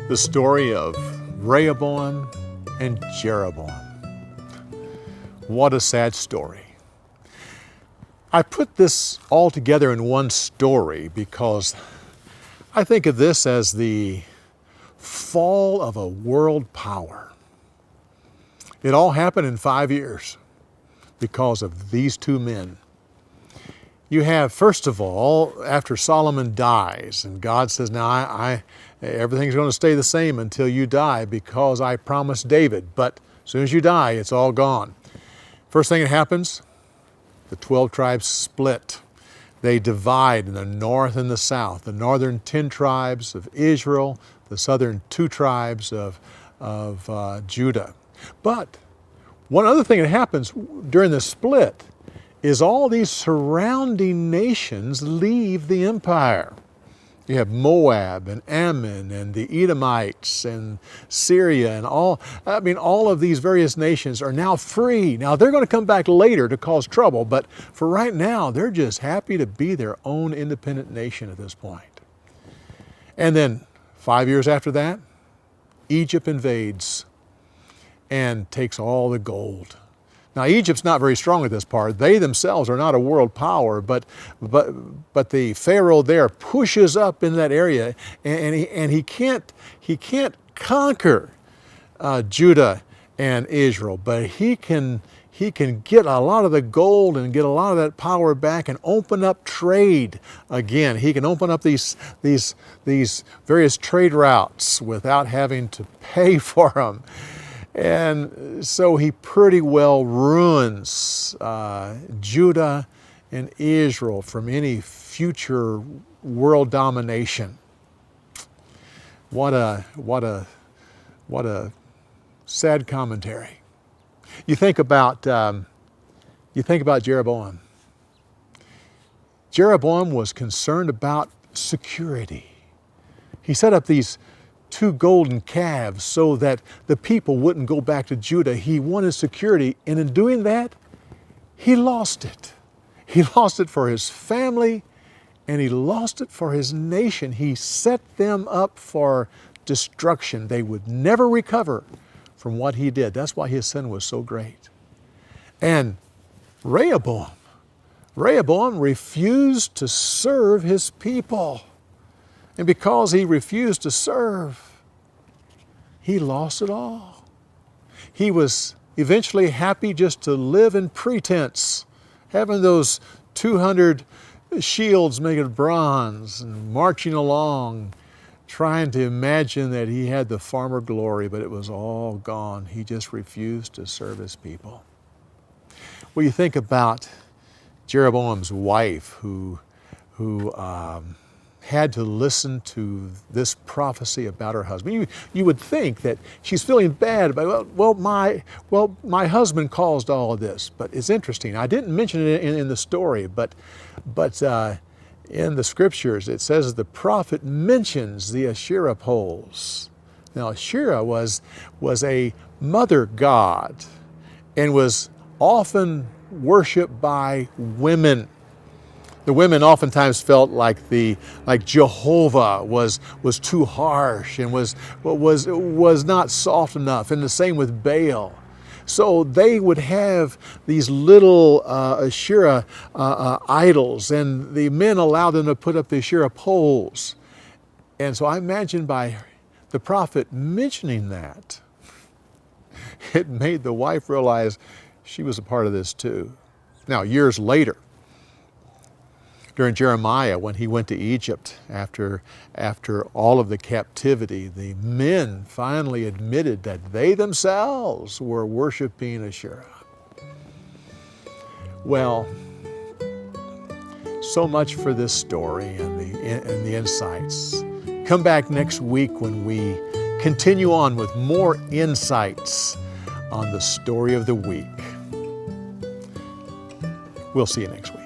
The story of Rehoboam and Jeroboam. What a sad story. I put this all together in one story because I think of this as the fall of a world power. It all happened in 5 years because of these two men. You have, first of all, after Solomon dies, and God says, now everything's going to stay the same until you die because I promised David, but as soon as you die, it's all gone. First thing that happens, the 12 tribes split. They divide in the north and the south. The northern 10 tribes of Israel, the southern 2 tribes of Judah. But one other thing that happens during the split is all these surrounding nations leave the empire. You have Moab and Ammon and the Edomites and Syria and all of these various nations are now free. Now they're going to come back later to cause trouble, but for right now, they're just happy to be their own independent nation at this point. And then 5 years after that, Egypt invades and takes all the gold. Now, Egypt's not very strong at this part. They themselves are not a world power, but the Pharaoh there pushes up in that area, and he can't conquer Judah and Israel, but he can get a lot of the gold and get a lot of that power back and open up trade again. He can open up these various trade routes without having to pay for them. And so he pretty well ruins Judah and Israel from any future world domination. What a sad commentary. You think about Jeroboam. Jeroboam was concerned about security. He set up these 2 golden calves so that the people wouldn't go back to Judah. He wanted security, and in doing that, he lost it. He lost it for his family, and he lost it for his nation. He set them up for destruction. They would never recover from what he did. That's why his sin was so great. And Rehoboam refused to serve his people. And because he refused to serve, he lost it all. He was eventually happy just to live in pretense, having those 200 shields made of bronze and marching along, trying to imagine that he had the former glory, but it was all gone. He just refused to serve his people. Well, you think about Jeroboam's wife who had to listen to this prophecy about her husband. You would think that she's feeling bad about, my husband caused all of this. But it's interesting. I didn't mention it in the story, but in the scriptures it says the prophet mentions the Asherah poles. Now Asherah was a mother god and was often worshipped by women. The women oftentimes felt like Jehovah was too harsh and was not soft enough, and the same with Baal. So they would have these little Asherah idols, and the men allowed them to put up the Asherah poles. And so I imagine by the prophet mentioning that, it made the wife realize she was a part of this too. Now, years later, during Jeremiah, when he went to Egypt after all of the captivity, the men finally admitted that they themselves were worshiping Asherah. Well, so much for this story and the insights. Come back next week when we continue on with more insights on the story of the week. We'll see you next week.